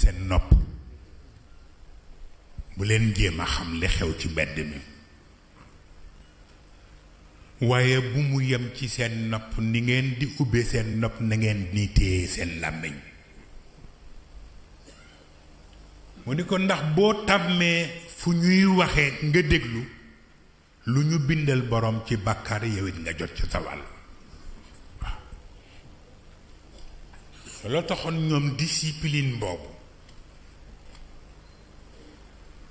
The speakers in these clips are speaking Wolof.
seen nopp bu leen jéem a xam li xew ci mbedd mi waaye bu mu yem ci seen nopp ni ngeen di ubbe seen nopp na ngeen ni téye seen làmmiñ mu ni ko ndax boo tàmmee fu ñuy waxee nga déglu lu ñu bindal borom ci bàkkaar yow it nga jot ci sa wàll waaw loo taxoon ñoom discipline boobu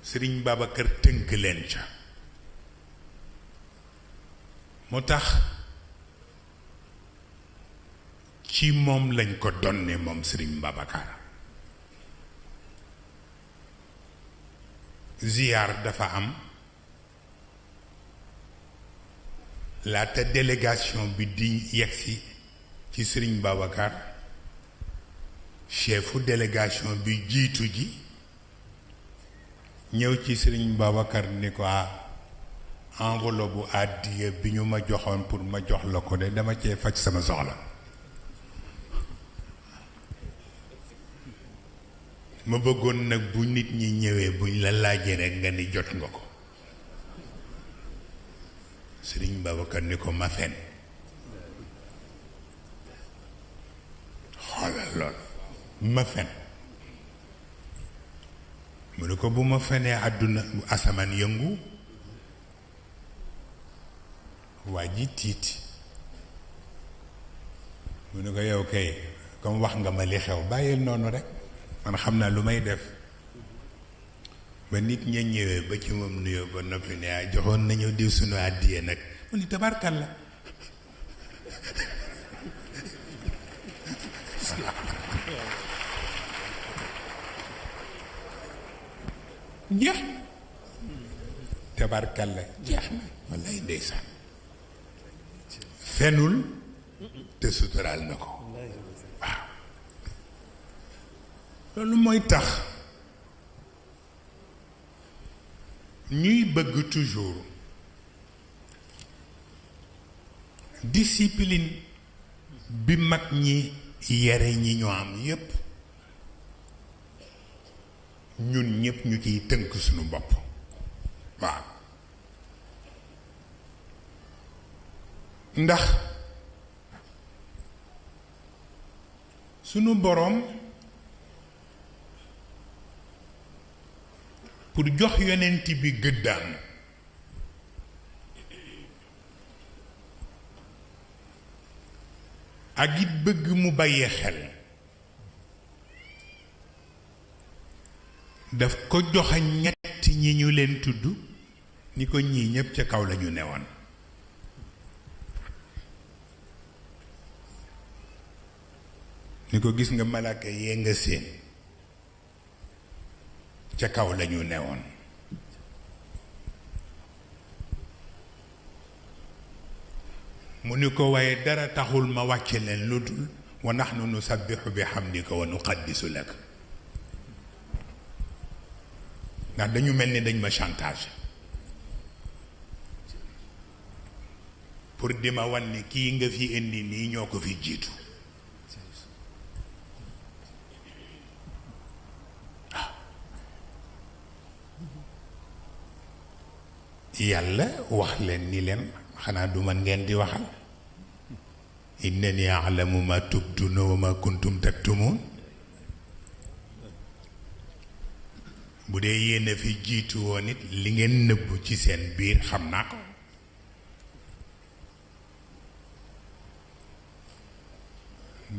Sëriñ Babacar tënk leen ca moo tax ci moom lañ ko donne moom Sëriñ Babacar ziyaar dafa am laata délégation bi di yegsi ci Sëriñ Babacar chefu délégation bi jiitu ji ñëw ci Sëriñ Babacar ni ko enveloppe bu àddiya bi ñu ma joxoon pour ma jox la ko de dama cee faj sama soxla ma bëggoon nag bu nit ñi ñëwee buñ la laajee rekk nga ni jot nga ko Sëriñ Babacar ni ko ma fen xoolal lool ma fen mu ne ko bu ma fenee àdduna bu asamaan yëngu waa ji tiit mu ne ko yow kay comme wax nga ma li xew bàyyil noonu rek man xam naa lu may def ba nit ña ñëwee ba ci moom nuyoo ba noppi ne joxoon nañu diw sunu àddiyee nag mu ni tabarkal la jeex tabarkal la jeex na wallaay ndeysaan fenul te suturaal na ko waaw loolu mooy tax ñuy bëgg toujours discipline bi mag ñi yare ñi ñu am yépp ñun ñépp ñu ciy tënk suñu bopp waaw ndax sunu boroom pour jox yonent bi gëddaam ak it bëgg mu bàyyee xel daf ko joxe ñett ñi ñu leen tudd ni ko ñii ñépp ca kaw lañu newoon ni ko gis nga malaaka yee nga séen ca kaw lañu newoon mu ni ko waaye dara taxul ma wàcce leen lu dul wa nahnu nusabbihu bi hamdika wa nuqaddisu lak ndax dañu mel ni dañ ma chantage pour di ma wan ni kii nga fi indi nii ñoo ko fi jiitu yàlla wax leen ni leen xanaa du man ngeen di waxal innani a'lamu ma tubduna wa ma kuntum taktumun bu dee yéen a fi jiitu woon it li ngeen nëbbu ci seen biir xam naa ko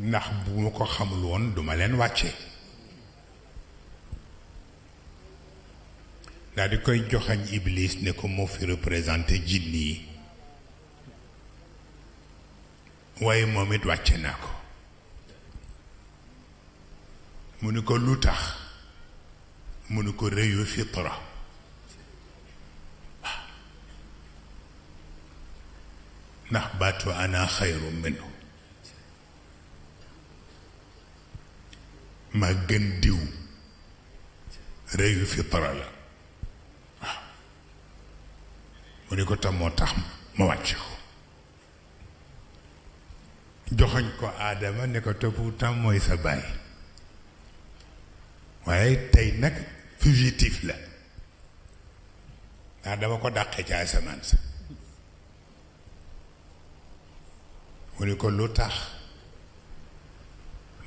ndax bu ma ko xamul woon duma leen wàcce daal di koy joxañ Iblis ne ko moo fi représenté jinni yi waaye moom it wàcce naa ko mu ni ko lu tax mu ni ko rëyu fitra ndax baatu ana xayru minhu ma gën diw rëyu fitra la waaw mu ni ko tam moo tax ma wàcce ko joxoñ ko aadama ne ko te pourtant mooy sa baay waaye tey nag fugitif la ndax dama ko dàqee ci asamaan sa mu ni ko lu tax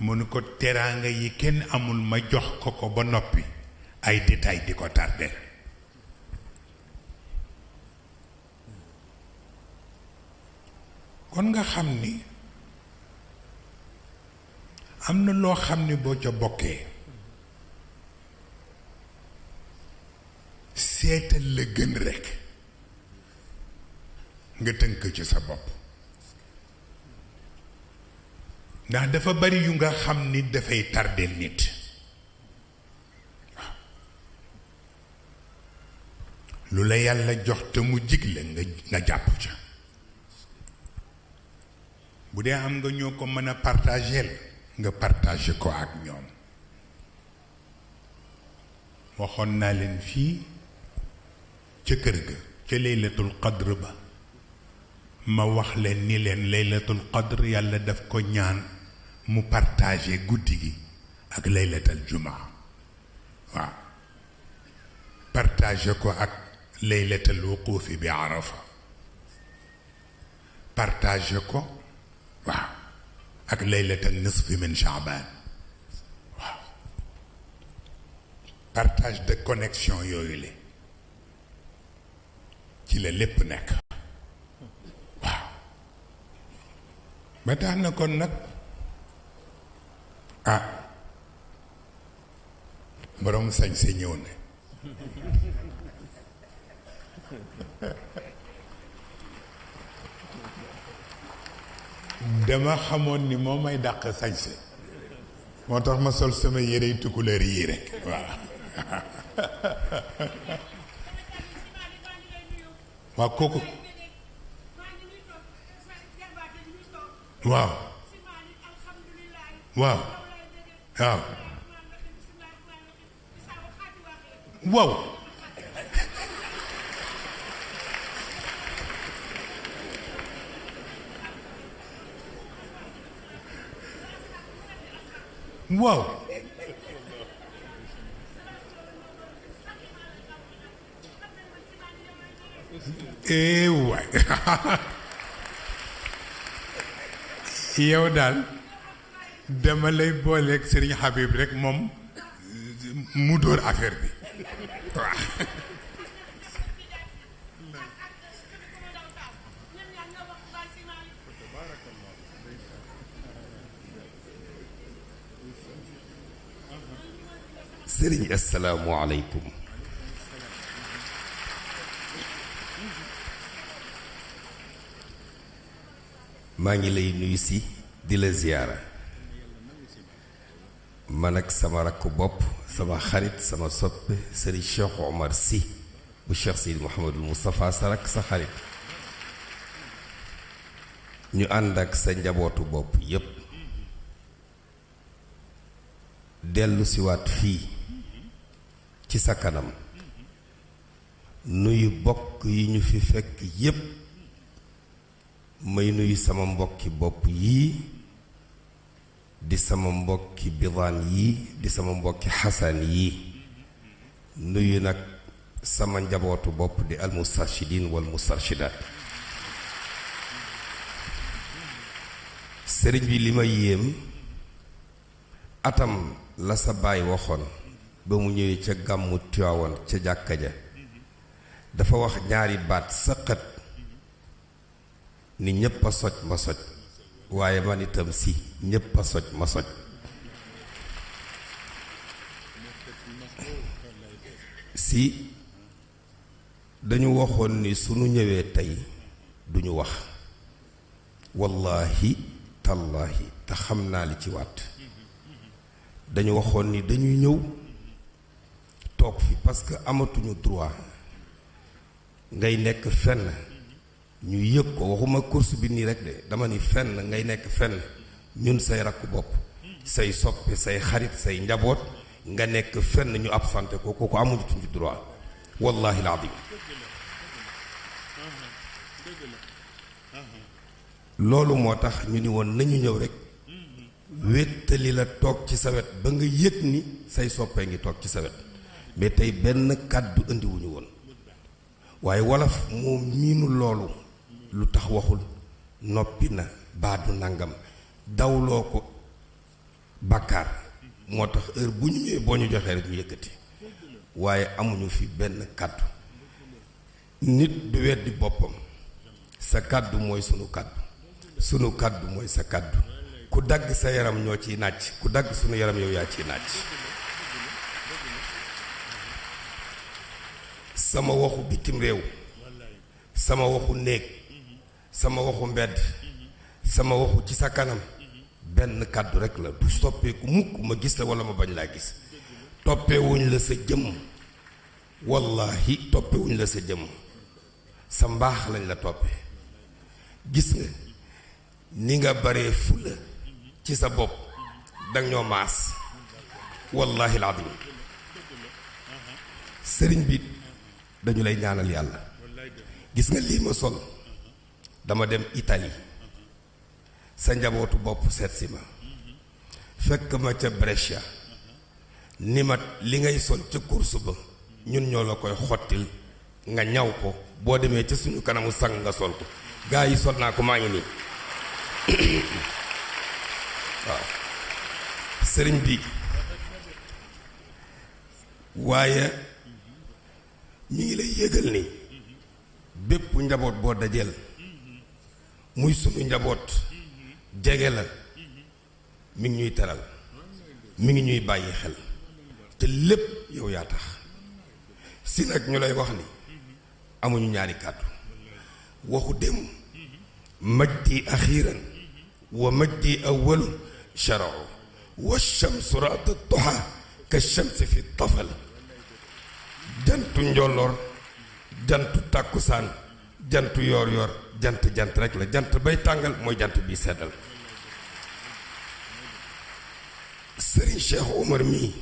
mu ni ko teraanga yi kenn amul ma jox ko ko ba noppi ay détails di ko tardeel kon nga xam ni am na loo xam ni boo ca bokkee seetal la gën rekk nga tënk ci sa bopp ndax dafa bari yu nga xam ni dafay tardeel nit waaw lu la yàlla jox te mu jig la nga jàpp ca bu dee am nga ñoo ko mën a partageel nga partager ko ak ñoom waxoon naa leen fii ca kër ga ca laylatul qadr ba ma wax leen ni leen laylatul qadr yàlla daf ko ñaan mu partager guddi gi ak laylatul jumaa waaw partager ko ak laylatul wuquufi bi arafa partager ko waaw ak laylatul nisfi min shaaban waaw partage de connexion yooyu la ci la lépp nekk waaw ba tax na kon nag ah borom sañ sa ñëw na dama xamoon ni moo may dàq sañse moo tax ma sol sama yérey tukulóor yi rekk waaw waaw kooku waaw waaw waaw waaw waaw waay yow daal dama lay booleeg Serigne Habib rek moom mu dóor affaire bi waaw Sëriñ assalaamu aleykum maa ngi lay nuyu si di la ziyaara man ak sama rakk bopp sama xarit sama soppe Sëriñ Cheikh Omar Sy bu Cheikh Seydi Mouhamadul Moustapha sa rakk sa xarit ñu ànd ak sa njabootu bopp yépp dellu siwaat fii ci sa kanam nuyu bokk yi ñu fi fekk yépp may nuyu sama mbokki bopp yii di sama mbokki bidaan yii di sama mbokki xasan yii nuyu nag sama njabootu bopp di almustarshidin wal mustarshidaat sëriñ bi li ma yéem atam la sa baay waxoon ba mu ñëwee ca gàmmu Tiwaawan ca jàkka ja dafa wax ñaari baat sëqat ni ñépp a soj ma soj waaye man itam si ñépp a soj ma soj si dañu waxoon ni sunu ñëwee tey duñu wax wallaahi tallaahi te xam naa li ci waat dañu waxoon ni dañuy ñëw toog fi parce que amatuñu droit ngay nekk fenn ñu yëg ko waxuma course bi nii rek de dama ni fenn ngay nekk fenn ñun say rakku bopp say soppe say xarit say njaboot nga nekk fenn ñu absenté ko kooku amatuñu droit wallahi alazim loolu moo tax ñu ni woon nañu ñëw rek wéttali la toog ci sa wet ba nga yëg ni say soppee ngi toog ci sa wet mais tey benn kàddu indiwuñu woon waaye wolof moo miinu loolu lu tax waxul noppi na baadu nangam dawloo ko bàkkaar moo tax heure bu ñu ñëwee boo ñu joxee rek ñu yëkkati waaye amuñu fi benn kàddu nit du weddi boppam sa kàddu mooy sunu kàddu mooy sa kàddu ku dagg sa yaram ñoo ciy nàcc ku dagg sunu yaram yow yaa ciy nàcc sama waxu bitim réew sama waxu néeg sama waxu mbedd sama waxu ci sa kanam benn kàddu rekk la du soppeeku mukk ma gis la walla ma bañ laa gis toppewuñ la sa jëmm wallahi toppewuñ la sa jëmm sa mbaax lañ la toppee gis nga ni nga baree fulla ci sa bopp danga ñoo maas wallahi alazim sëriñ bi dañu lay ñaanal yàlla gis nga lii ma sol dama dem Italie sa njabootu bopp seet si ma fekk ma ca Brescia ni ma li ngay sol ca course ba ñun ñoo la koy xottil nga ñaw ko boo demee ca suñu kanamu sang nga sol ko gaa yi sol naa ko maa ngi nii waaw sëriñ bi waaye ñu ngi lay yëgal ni bépp njaboot boo dajeel muy sunu njaboot jege la mi ngi ñuy teral mi ngi ñuy bàyyi xel te lépp yow yaa tax si nag ñu lay wax ni amuñu ñaari kàddu waxu dem majdi axiiran wa majdi awwalu sharau wa shamsu raata duha ka shamsi fi tafal jantu njolloor jantu tàkkusaan jantu yoor yoor jant rek la jant bay tàngal mooy jant bi seddal sëriñ Cheikh Omar mii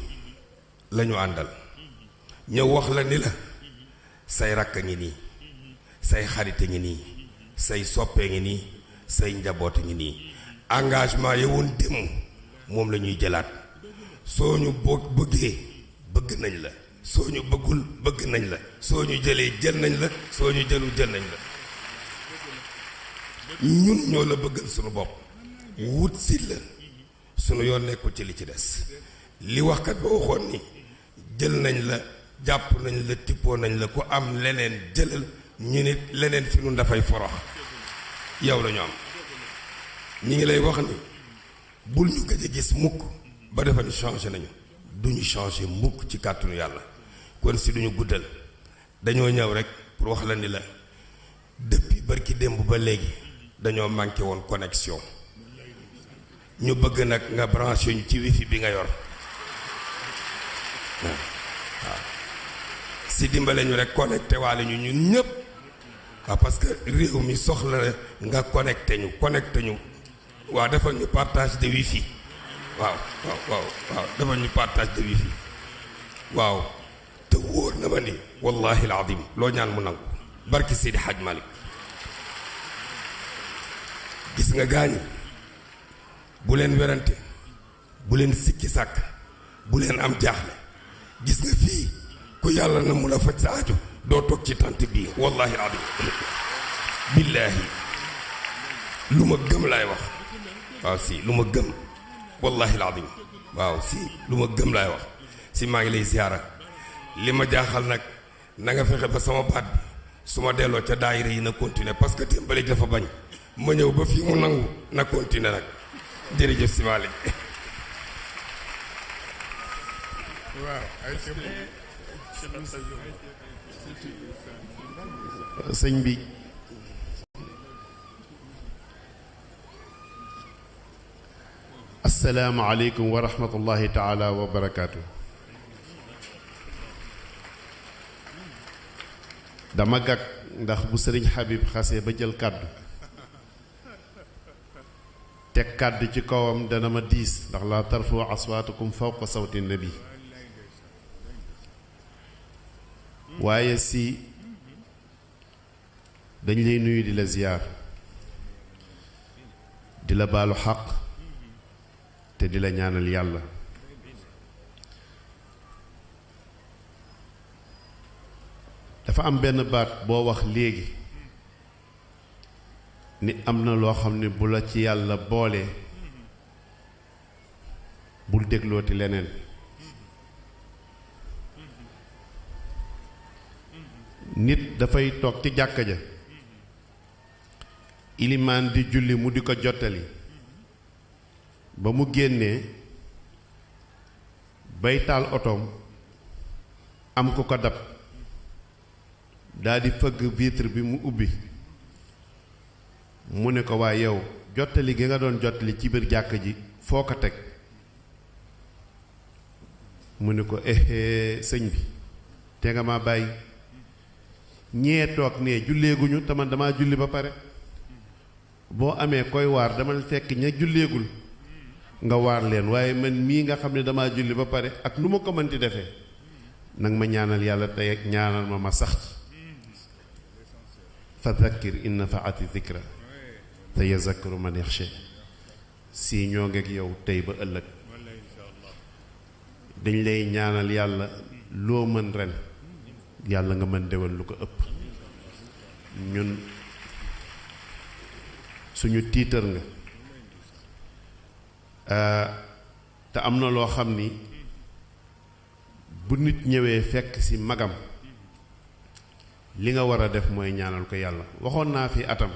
lañu àndal ñëw wax la ni la say rakk a ngi nii say xarit a ngi nii say soppee ngi nii say njaboot a ngi nii engagement yowoon démb moom la ñuy jëlaat soo ñu bëggee bëgg nañ la soo ñu bëggul bëgg nañ la soo ñu jëlee jël nañ la soo ñu jëlul jël nañ la ñun ñoo la bëggal sunu bopp wut si la sunu yoon nekkul ci li ci des li waxkat ba waxoon ni jël nañ la jàpp nañ la tippoo nañ la ku am leneen jëlal ñu nit leneen fi nu dafay forox yow la ñu am ñi ngi lay wax ni bul ñu gëj a gis mukk ba defa ni changé nañu duñu changé mukk ci kàttanu yàlla kon si duñu guddal dañoo ñëw rek pour wax la ni la depuis barki démb ba léegi dañoo manqué woon connexion ñu bëgg nag nga branché ñu ci wifi bi nga yor waaw si dimbale ñu rek connecté waale ñu ñun ñëpp waaw parce que réew mi soxla nga connecté ñu waaw defal ñu partage de wifi waaw defal ñu partage de wifi waaw te wóor na ma ni wallahi alazim loo ñaan mu nangu barki Seydi Hadj Malick gis nga gaañi bu leen werante bu leen sikki sàkk bu leen am jaaxle gis nga fii ku yàlla na mu la faj sa aajo doo toog ci tant bii wallahi alazim billaahi lu ma gëm laay wax waaw si lu ma gëm wallahi alazim waaw si lu ma gëm laay wax si maa ngi lay ziyaara li ma jaaxal nag na nga fexe ba sama baat bi su ma delloo ca daayira yi na continuer parce que témbale dafa bañ ma ñëw ba fii mu nangu na continuer nag jërëjëf si Malick waaw sëñ bi assalaamu aleykum wa rahmatullahi taala wa barakaatu. dama gàgg ndax bu sëriñ Habib xasee ba jël kàddu teg kàddu ci kawam dana ma diis ndax la tarfu aswaatukum fawqa sawti nabi waaye si dañ lay nuyu di la ziyaar di la baalu xaq te di la ñaanal yàlla. dafa am benn baat boo wax léegi ni am na loo xam ne bu la ci yàlla boole bul déglooti leneen. nit dafay toog ci jàkka ja ilimaan di julli mu di ko jottali ba mu génnee bay taal otoom am ku ko dab daldi fëgg vitre bi mu ubbi mu ne ko waaye yow jottali gi nga doon jottali ci biir jàkka ji foo ko teg mu ne ko sëñ bi te nga ma bàyyi ñee toog ne julleeguñu te man damaa julli ba pare boo amee koy waar dama fekk ña julleegul nga waar leen waaye man mii nga xam ne damaa julli ba pare ak nu ma ko mënti defee nag ma ñaanal yàlla tey ñaanal ma sax ci fa dhakkir in nafaati dhikra te yazakkaru man yaxsha si ñoo ngeeg yow tey ba ëllëg dañ lay ñaanal yàlla loo mën ren yàlla nga mën déwén lu ko ëpp. ñun suñu tiitar nga te am na loo xam ni bu nit ñëwee fekk ci magam li nga war a def mooy ñaanal ko yàlla. waxoon naa fi atam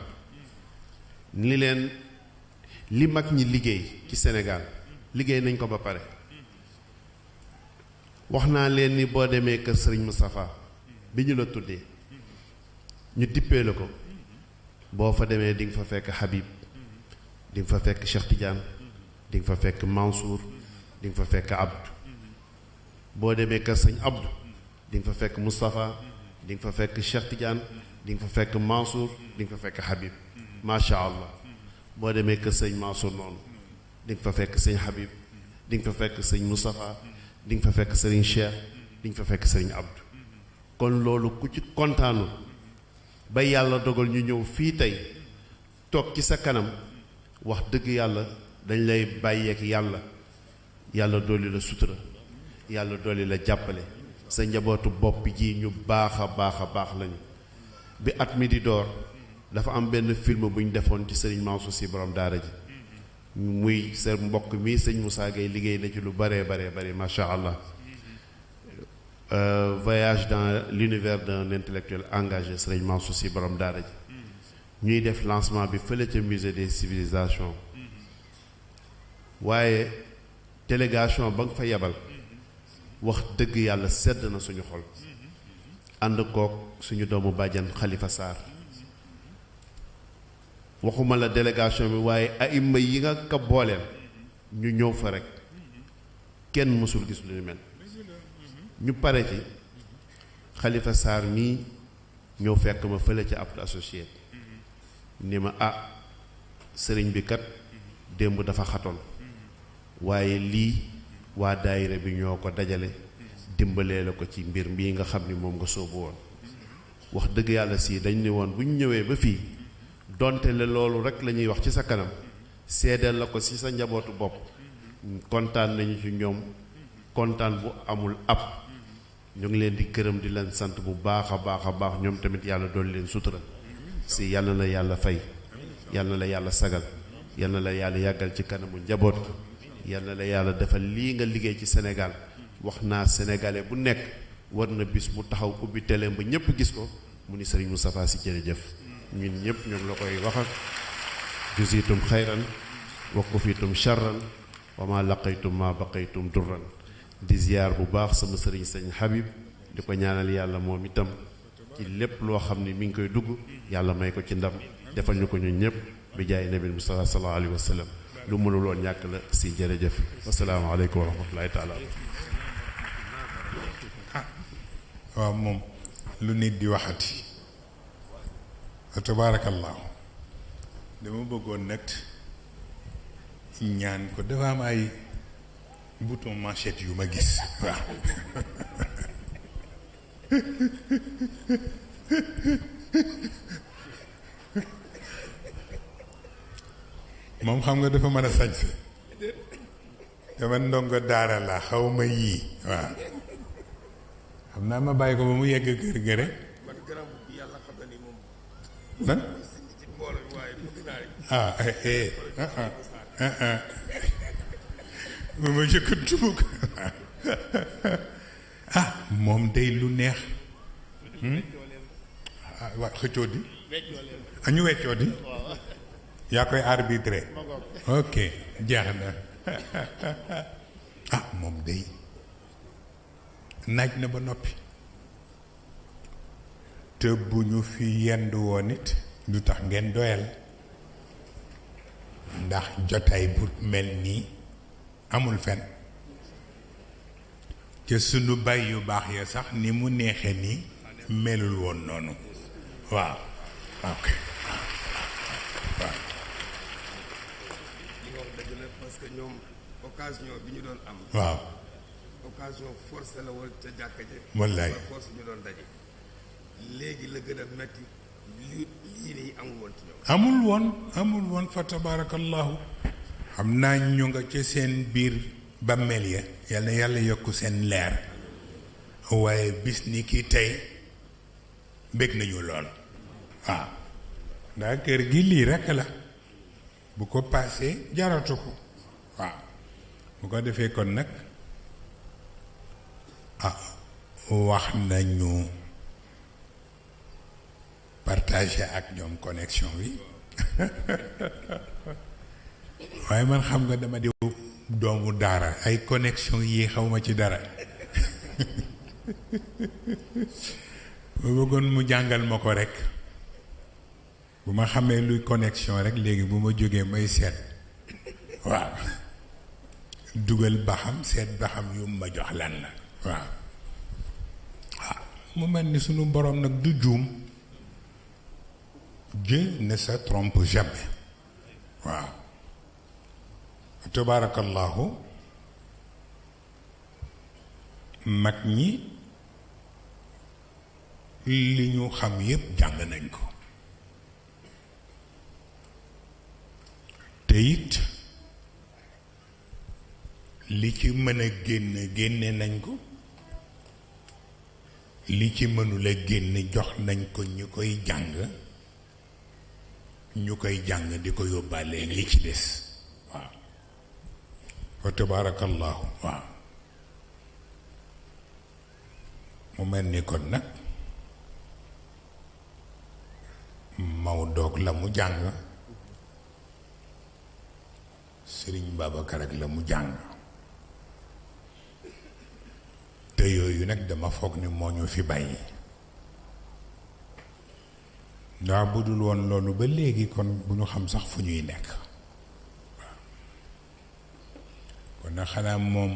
ni leen li mag ñi liggéey ci Sénégal liggéey nañ ko ba pare. wax naa leen ni boo demee kër Sëriñ Moustapha bi ñu la tuddee ñu dippee la ko boo fa demee di nga fa fekk Habib di nga fa fekk Cheikh Tidiane di nga fa fekk Mansour di nga fa fekk Abdou. boo demee kër Sëñ Abdou di nga fa fekk Moustapha di nga fa fekk Cheikh Tidiane di nga fa fekk Mansour di nga fa fekk Habib macha allah. boo demee kër Sëñ Mansour noonu di nga fa fekk Sëñ Habib di nga fa fekk Sëñ Moustapha di nga fa fekk Sëriñ Cheikh di nga fa fekk Sëriñ Abdou. kon loolu ku ci kontaanul ba yàlla dogal ñu ñëw fii tey toog ci sa kanam wax dëgg yàlla dañ lay bàyyeek yàlla yàlla dolli la sutura yàlla dolli la jàppale. sa njabootu bopp ji ñu baax a baax lañu. bi at mi di door dafa am benn film bu ñu defoon ci Sëriñ Mansour Sy borom daara ji muy sa mbokk mi sëñ Moussa Gueye liggéey na ci lu bare macha allah. Voyage dans l'univers d'un intellectuel engagé Sëriñ Mansour Sy borom daara ji ñuy def lancement bi fële ca musée des civilisations waaye délégation ba nga fa yebal wax dëgg yàlla sedd na suñu xol ànd kook suñu doomu bàjjan Khalifa Sarr waxuma la délégation bi waaye aïma yi nga ko booleel ñu ñëw fa rek kenn mësul gis lu ñu mel. ñu pare ci Khalifa Sarr mii ñëw fekk ma fële ca Abdou associé ni ma sëriñ bi kat démb dafa xatoon waaye lii waa daayira bi ñoo ko dajale dimbalee la ko ci mbir mbii nga xam ni moom nga soobu woon. wax dëgg yàlla si dañ ne woon bu ñu ñëwee ba fii donte la loolu rek la ñuy wax ci sa kanam seedeel la ko ci sa njabootu bopp kontaan nañu ci ñoom kontaan bu amul ab. ñu ngi leen di gërëm di leen sant bu baax a baax ñoom tamit yàlla doon leen sutura si yàlla na yàlla fay yàlla na la yàlla sagal yàlla na la yàlla yàggal ci kanamu njaboot yàlla na la yàlla defal lii nga liggéey ci Sénégal. wax naa sénégalais bu nekk war na bis mu taxaw ubbi télé ba ñëpp gis ko mu ni Sëriñ Moustapha Sy jërëjëf. ñun ñëpp ñoo ngi la koy wax ak juzitum xayran wa kufitum charran wa ma laqaytum ma baqaytum durran. di ziyaar bu baax sama sëriñ sëñ Habib di ko ñaanal yàlla moom itam ci lépp loo xam ni mi ngi koy dugg yàlla may ko ci ndam defal ñu ko ñun ñëpp bi jaay nabi Mustafa sallallahu alayhi wa sallam. lu mënuloon ñàkk la si jërëjëf asalaamaaleykum wa rahmatullahi taala. waaw moom lu nit di waxati tabaarakallahu dama bëggoon nag ñaan ko dafa am ay bouton manchette yu ma gis waaw moom xam nga dafa mën a sañse dama ndongo daara la xaw ma yii waaw xam naa ma bàyyi ko ba mu yegg kër ga rek man garam bi yàlla xam na ni moom lan ci mbooloo bi waaye bëgg naa ma jëkkantuma ko moom day lu neex waa xëccoo di ñu weccoo di yaa koy arbitré ok jeex na moom day naaj na ba noppi te bu ñu fi yendu woon it du tax ngeen doyal ndax jotaay bu mel nii amul fen ca sunu bay yu baax ya sax ni mu neexe nii melul woon noonu waaw ok waaw li nga wax dëgg la parce que ñoom occasion bi ñu doon am waaw occasion force la woon ca jàkka ja wallaay force ñu doon daje léegi la gën a metti lii nii amul woon fa tabarakallahu xam naa ñu nga ca seen biir bàmmeel ya yal na yàlla yokk seen leer waaye bis ni ki tey bég nañu lool waaw ndax kër gi lii rekk la bu ko paasee jaratu ko waaw bu ko defee kon nag wax nañu partager ak ñoom connexion bi waaye man xam nga dama di doomu daara ay connexion yi xaw ma ci dara ba bëggoon mu jàngal ma ko rekk bu ma xamee luy connexion rekk léegi bu ma jógee may seet waaw dugal ba xam seet ba xam yu ma jox lan la waaw mu mel ni sunu boroom nag du juum Dieu ne se trompe jamais waaw tabarakallahu mag ñi li ñu xam yépp jàng nañ ko te it li ci mën a génne nañ ko li ci mënula génn jox nañ ko ñu koy jàng di ko yóbbaale li ci des waaw wa tabarakallahu waaw mu mel ni kon nag Maodo la mu jàng Sëriñ Babacar ak la mu jàng te yooyu nag dama foog ni moo ñu fi bàyyi ndax bu dul woon loolu ba léegi kon bu ñu xam sax fu ñuy nekk waaw kon nag xanaa moom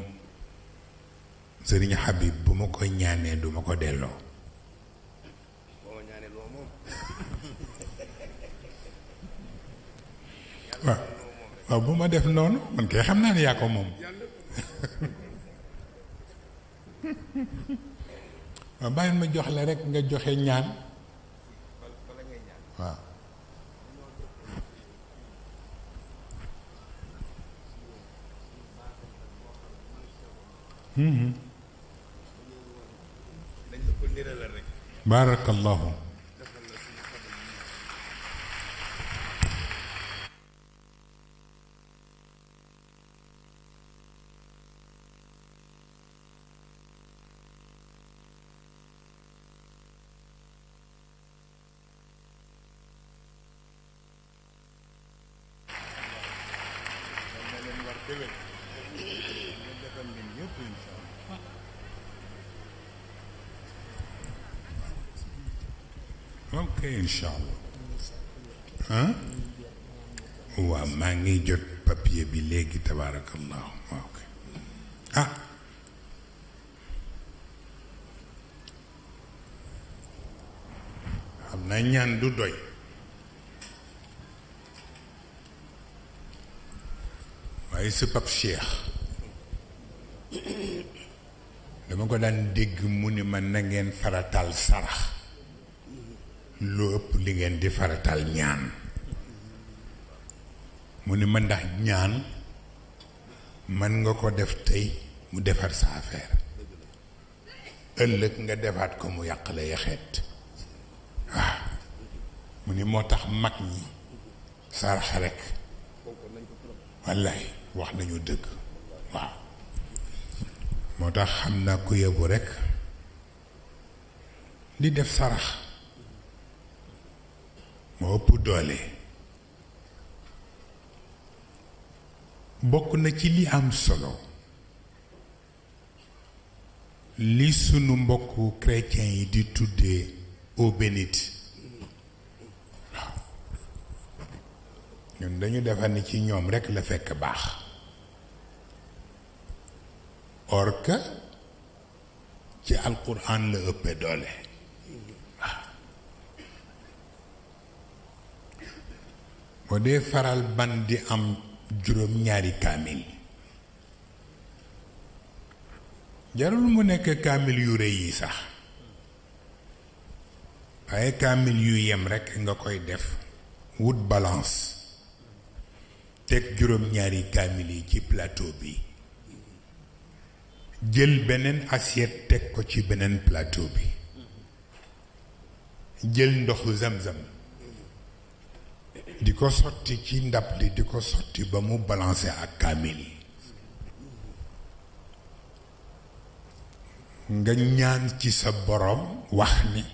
Sëriñ Habib bu ma ko ñaanee du ma ko delloo waaw bu ma def noonu man kay xam naa ne yaa ko moom waaw bàyyil ma jox la rekk nga joxe ñaan waaw baarakallahu ok incha allah waaw maa ngi jot papier bi léegi tabaarakallahu waaw ok xam naa ñaan du doy waaye sa pap Cheikh dama ko daan dégg mu ni man na ngeen faratal sarax lu ëpp li ngeen di faratal ñaan mu ni ma ndax ñaan mën nga ko def tey mu defar sa affaire ëllëg nga defaat ko mu yàq la yaxeet waaw mu ni moo tax mag ñi sarax rekk wallaay wax nañu dëgg waaw moo tax xam naa ku yebu rekk di def sarax moo ëpp doole bokk na ci li am solo li sunu mbokku chrétien yi di tuddee eau bénite waaw ñun dañu defar ni ci ñoom rekk la fekk baax or que ci alquran la ëppe doole waaw boo dee faral ban di am juróom ñaari kaamil jarul mu nekk kaamil yu rëy yi sax waaye kaamil yu yem rekk nga koy def wut balance teg juróom ñaari kaamil yi ci plateau bi jël beneen assiette teg ko ci beneen plateau bi jël ndoxu zamzam di ko sotti ci ndab li di ko sotti ba mu balancé ak kaamil yi nga ñaan ci sa borom wax ni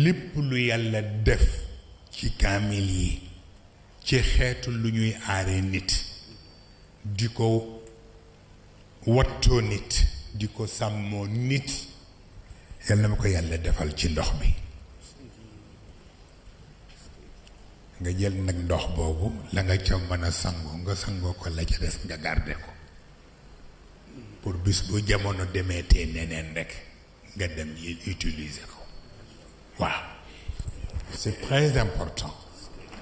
lépp lu yàlla def ci kaamil yi ci xeetu lu ñuy aare nit di ko wattoo nit di ko sàmmoo nit yal na ma ko yàlla defal ci ndox bi nga jël nag ndox boobu la nga ca mën a sangoo nga sangoo ko la ca des nga garde ko pour bis bu jamono demee te neneen rekk nga dem yi utiliser ko waaw c'est très important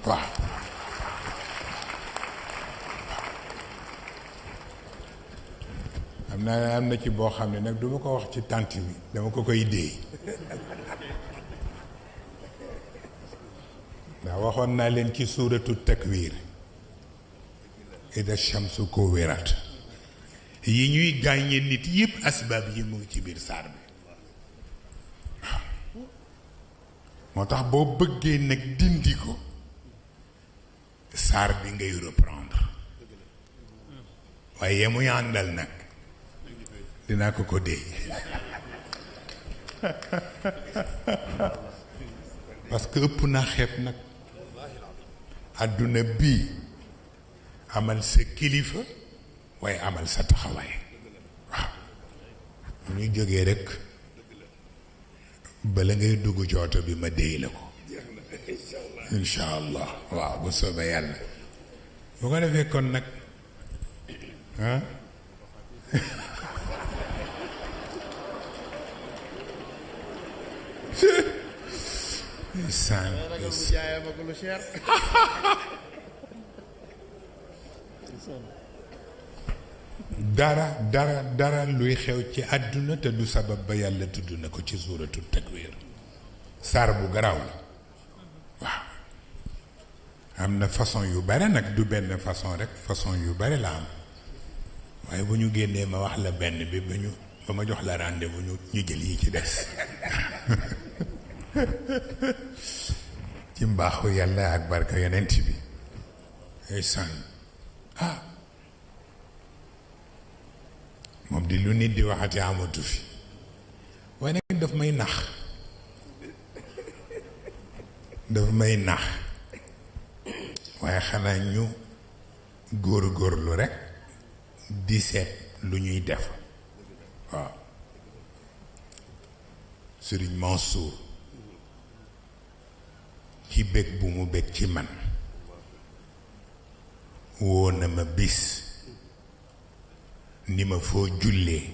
waaw am na ci boo xam ne nag duma ko wax ci tànt bi dama ko koy déey ndax waxoon naa leen ci suuratu takwir ida shamsu kuwirat yi ñuy gàññe nit yépp asbaab yi mu ngi ci biir saar bi waaw moo tax boo bëggee nag dindi ko saar bi ngay reprendre waaye yemuy àndal nag dinaa ko dee parce que ëpp naa xeeb nag àdduna bii amal sa kilifa waaye amal sa taxawaay waaw ñu jógee rekk bala ngay dugg ci oto bi ma déy la ko insha allah waaw bu soobee yàlla bu ko defee kon nag ah dara luy xew ci àdduna te du sabab ba yàlla tudd na ko ci suuratu takwir saar bu garaaw la waaw am na façon yu bare nag du benn façon rek façon yu bare la am waaye bu ñu génnee ma wax la benn bi ba ma jox la rendez-vous ñu jël yi ci des ci mbaaxu yàlla ak barka yonent bi ay sànn moom di lu nit di waxati amatu fi waaye nag daf may nax waaye xanaa ñu góor-góorlu rekk di seet lu ñuy def waaw Sëriñ Mansour ci bég bu mu bég ci man woo na ma bis ni ma foo jullee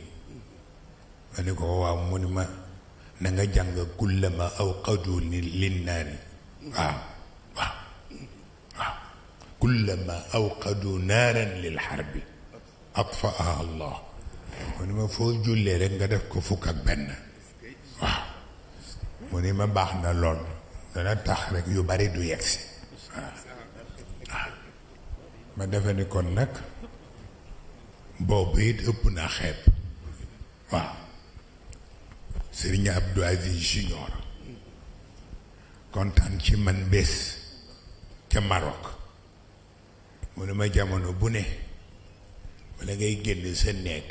ma ni ko waaw mu ni ma na nga jàng kullama awqadu linnaari waaw kullama awqadu naaran lil harbi atfaaha allah mu ni ma foo jullee rek nga def ko fukk ak benn waaw mu ni ma baax na lool dana tax rek yu bari du yegsi waaw ma defe ni kon nag boobu it ëpp naa xeeb waaw Serigne Abdou Aziz Junior kontaan ci man bés ca Maroc mu ne ma jamono bu ne wala ngay génn sa néeg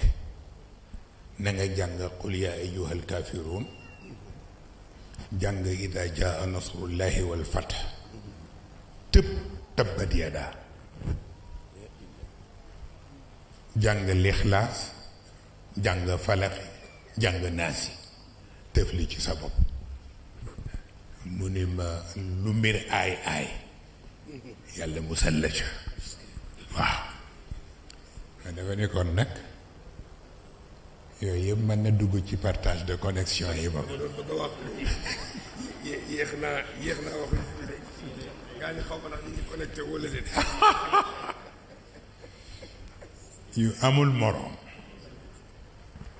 na nga jàng qul yaa ayyuhal kaafiruun jàng idaa jaa nasrullahi wal fath tëb tabbat yadaa jàng lixlaas jàng falaxi jàng naasi tëf li ci sa bopp mu ni ma lu mbir aay aay yàlla musal la ca waaw ma dafa ne kon nag yooyu yëpp mën na dugg ci partage de connexion yi ba yéex naa wax gaa ñi xaw ma ndax ñu ngi connecté wala leen yu amul moroom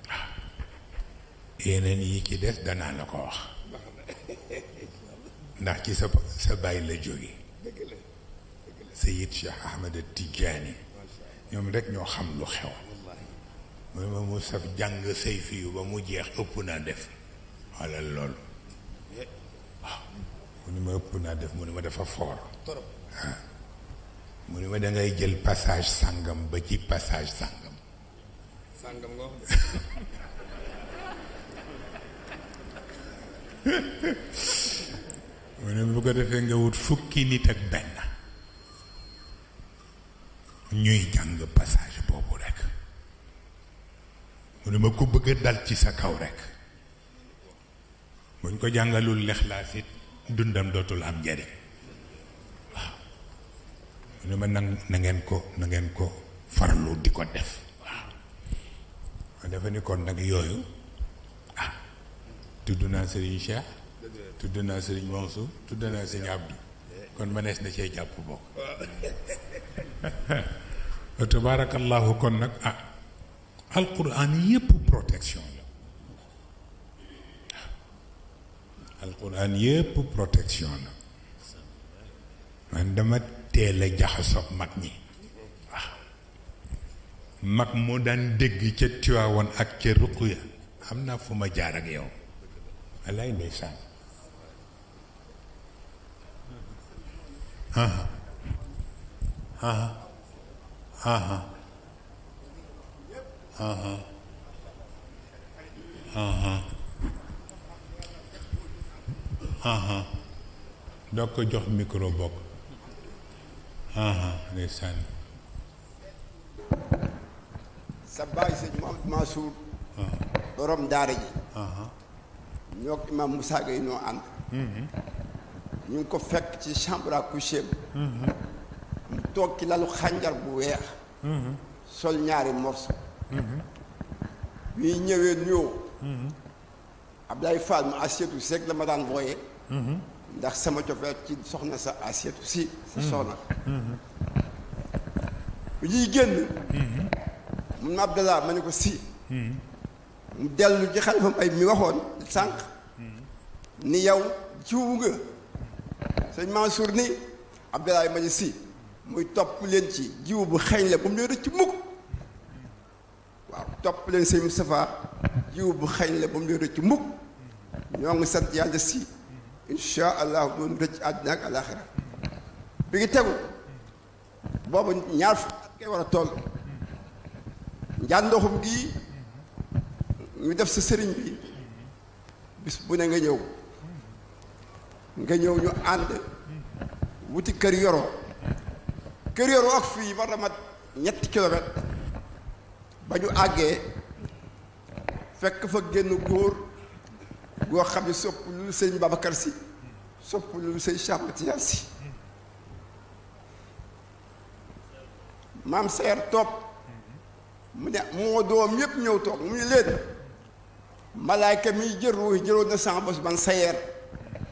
waaw yeneen yi ci des danaa la ko wax ndax ci sa bàyyi la jóge Seyid Cheikh Ahmed Tidiane ñoom rek ñoo xam lu xew mooy ma mu saf jàng say fiyu ba mu jeex ëpp naa def walla loolu waaw mu ni ma ëpp naa def mu ni ma dafa foor waaw mu ni ma dangay jël passage sàngam ba ci passage sàngam nga wax mu ne bu ko defee nga wut fukki nit ak benn ñuy jàng passage boobu rek mu ne ma ko bëgg a dal ci sa kaw rek buñ ko jàngalul lexlaas it dundam dootul am njariñ waaw mu ne ma na ngeen ko farlu di ko def waaw ma defe ni kon nag yooyu tudd naa Serigne Cheikh tudd naa Serigne Mansour tudd naa Serigne Abdou kon mënees na cee jàpp bokk tabaarakallahu kon nag alquran yépp protection la alquran yépp protection la man dama teel a jaxasoog mag ñi waaw mag moo daan dégg ca Tiwaawan ak ca Ruqya xam naa fu ma jaar ak yow wallaay ndeysaan doo ko jox micro bokk ndeysaan sa baay sëñ Mouhamed Mansour borom daara ji ñoo ko imam Moussa Gueye ñoo ànd ñu ngi ko fekk ci chambre à coucher mu toog ci lalu xànjar bu weex sol ñaari morso bi ñëwee nuyoo Ablaye Fall mu Asietu Seck la ma daan wooyee ndax sama cofeet ci soxna sa Asietu si sa soxna bu ñuy génn mun ma Abdallah ma ne ko si mu dellu ci xalifa mbay mi waxoon sànq ni yow jiwu nga sëñ Mansour ni Abdoulaye ma ni si muy topp leen ci jiwu bu xeeñ la bu mu leen rëcc mukk waaw topp leen sëñ Moustapha jiwu bu xeeñ la bu mu leen rëcc mukk ñoo ngi sant yàlla si insha allah doon rëcc àddina ak alaxira bi ngi tegu boobu ñaar fu at kay war a toll njàndoxum gi ñu def sa sëriñ bi bis bu ne nga ñëw ñu ànd wuti kër yoroo ak fii war na mat 3 kilomètres ba ñu àggee fekk fa génn góor goo xam ne sopp lu sëñ Babacar Si sopp lu sëñ Cheikh Matiyaan Si maam seer toog mu ne moo doom yépp ñëw toog mu ne leen malaayka mi jël ruux jëloon na sama bos man sayeer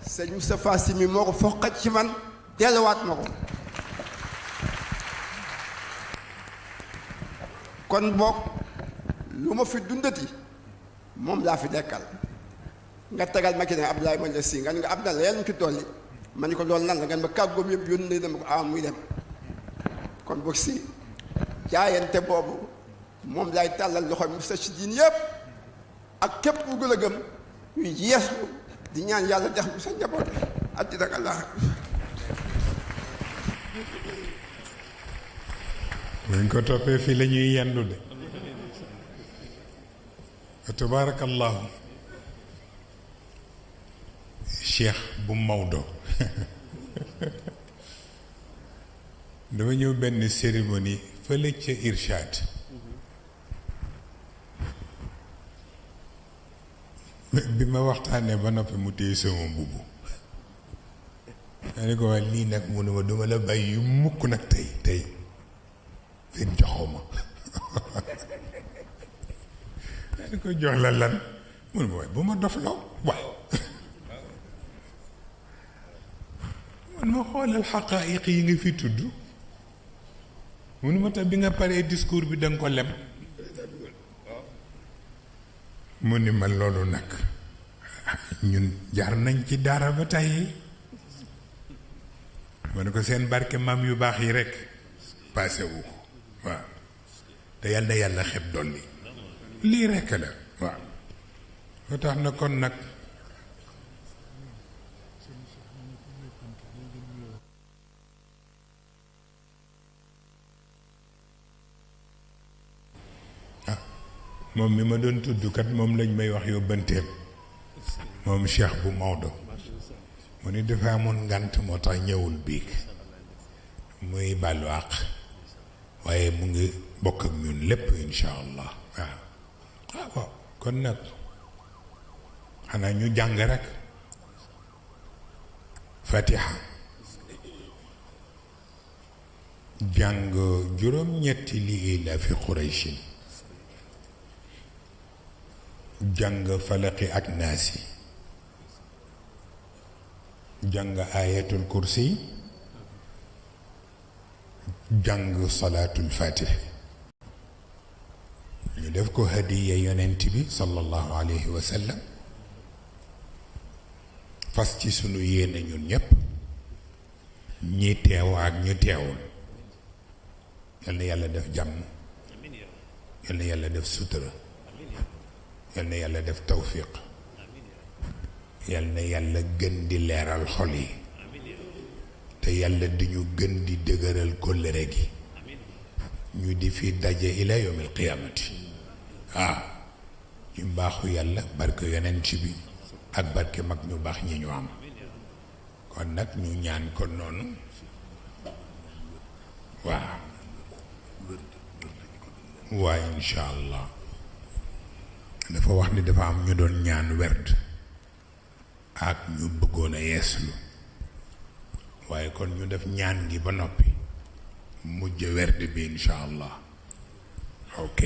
sëñ Moustapha Sy mi moo ko foqat ci man delluwaat ma ko kon boog lu ma fi dundati moom laa fi dekkal nga tegal ma ki ne Abdoulaye ma la si nga ni nga Abdoulaye yàlla ñu ci dolli ma ni ko loolu lan la nga ma kàggoom yëpp yónnee dama ko muy dem kon boog si jaayante boobu moom lay tàllal loxo Moustarchidine yëpp ak képp ku gën a gëm ñuy yeeslu di ñaan yàlla def bu sa njaboot àddina ak Allah. buñ ko toppee fii la ñuy yendu de tabaarakallahu cheikh bu Maodo dama ñëw benn cérémonie fële ca Irshad bi ma waxtaanee ba noppi mu téye sama mbubb ma ne ko waa lii nag mu ne ma duma la bàyyi yu mukk nag tey seen joxoo ma ma ne ko jox la lan mu ne ma waaye bu ma dof law waaye man ma xoolal xaqaayiq yi nga fi tudd mu ne ma tax bi nga paree discours bi danga ko lem mu ni ma loolu nag ñun jaar nañ ci daara ba tey ma ne ko seen barke maam yu baax yi rekk paase wu ko waaw te yal na yàlla xeb dolli lii rekk la waaw loo tax na kon nag moom mi ma doon tudd kat moom lañ may wax yóbbanteem moom Cheikh bu Maodo mu ni dafa amoon ngànt moo tax ñëwul biig muy bàllu àq waaye mu ngi bokk ak ñun lépp insha allah waaw kon nag xanaa ñu jàng rek fatiha jàng juróom-ñetti li la fi Qurayshin jàng falaqi ak naasi jàng ayatul kursi jàng salaatul fatih ñu def ko hadiya yonent bi sallallahu alayhi wa sallam fas ci sunu yéene ñun ñépp ñi teew ak ñu teewul yal na yàlla def jàmm yal na yàlla def sutura yal na yàlla def tawfiq yal na yàlla gën di leeral xol yi te yàlla di ñu gën di dëgëral kóllëre gi ñu di fi daje ila yawmil qiyaamati ñu mbaaxu yàlla barke yonent bi ak barke mag ñu baax ñi ñu am kon nag ñu ñaan ko noonu waa insha allah dafa wax ni dafa am ñu doon ñaan werd ak ñu bëggoon a yeeslu waaye kon ñu def ñaan gi ba noppi mujj werd bi insha allah ok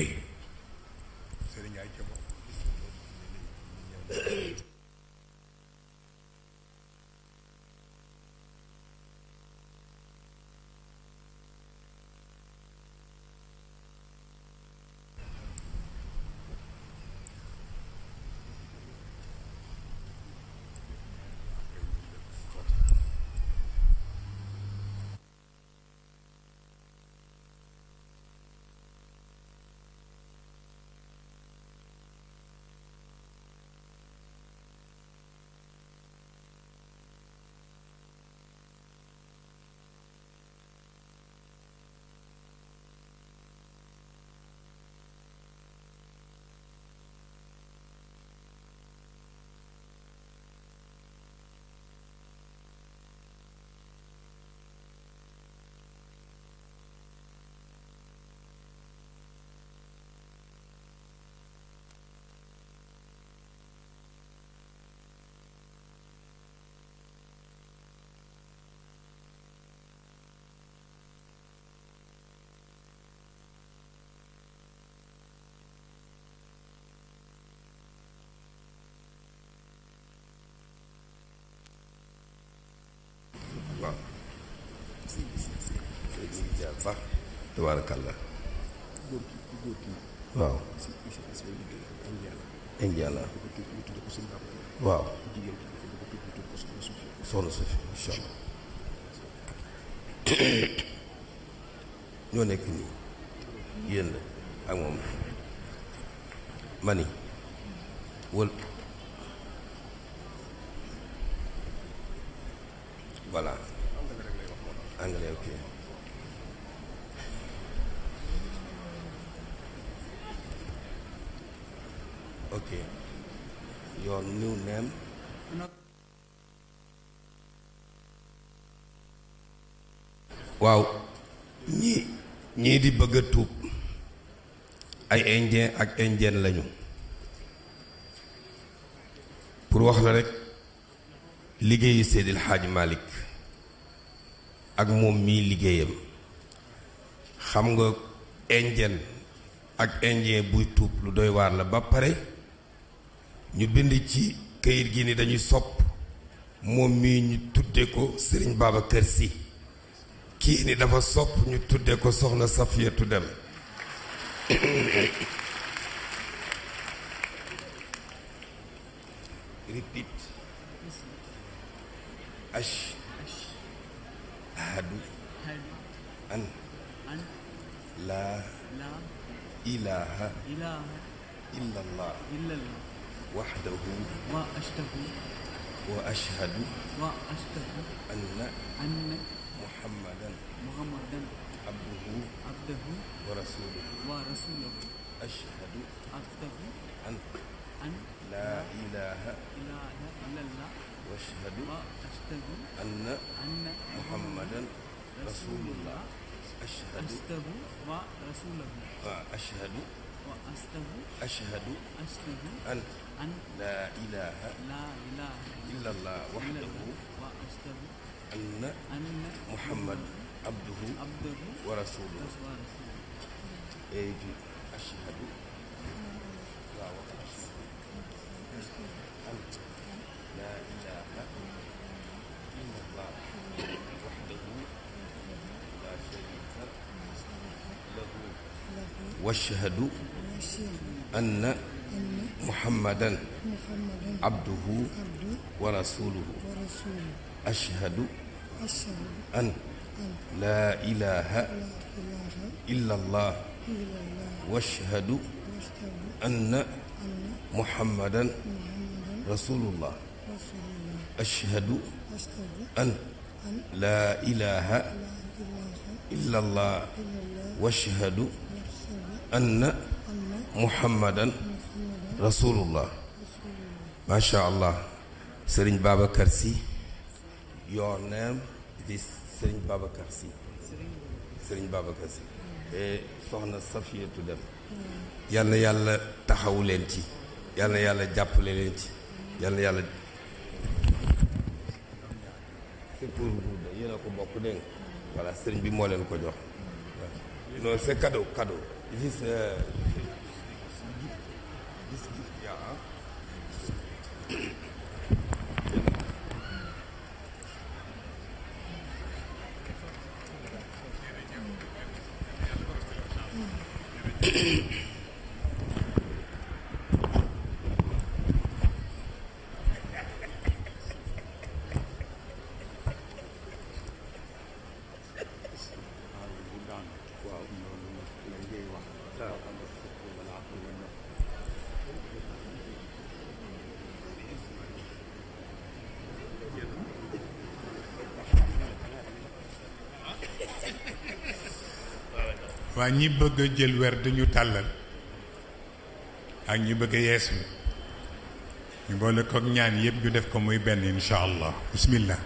baax tabarakallah waaw injala waaw soxna Sofi incha allah ñoo nekk nii yéen la ak moom mani wël voilà anglais ok ok your new name waaw ñii di bëgg a tuub ay indien ak indienne lañu pour wax la rekk liggéeyu Seydil Hadji Malick ak moom mii liggéeyam xam nga indien ak indien buy tuub lu doy waar la ba pare ñu bind ci këyit gi ni dañuy sopp moom mii ñu tudde ko Serigne Babacar Sy kii ni dafa sopp ñu tudde ko soxna Safiyatu Dem repeat ashhadu an laa ilaaha illallah wahdahu wa ashhadu anna muhammadan abduhu wa rasuluhu ashhadu an laa ilaaha illallah wa ashhadu anna muhammadan rasulullah ashhadu an laa ilaaha illallah wahdahu anna muhammad abduhu wa rasuluhu ashhadu an laa ilaaha illallah wahdahu laa sharika lahu washhadu anna muhammadan abduhu wa rasuluhu ashhadu an laa ilaaha illallah washhadu anna muhammadan rasulullah ashhadu an laa ilaaha illallah washhadu anna muhammadan rasulullah masha allah Serigne Babacar Sy your name is Serigne Babacar Sy Serigne Babacar Sy soxna Safiyatu Dem yal na yàlla taxawu leen ci yal na yàlla jàppale leen ci yal na yàlla c'est pour vous de yéen a ko bokk dégg nga voilà sëriñ bi moo leen ko jox non c'est cadeau this gift yeah. waa ñi bëgg a jël wer dañu tàllal ak ñi bëgg a yees mi ñu boole kook ñaan yëpp ñu def ko muy benn insha allah bismillah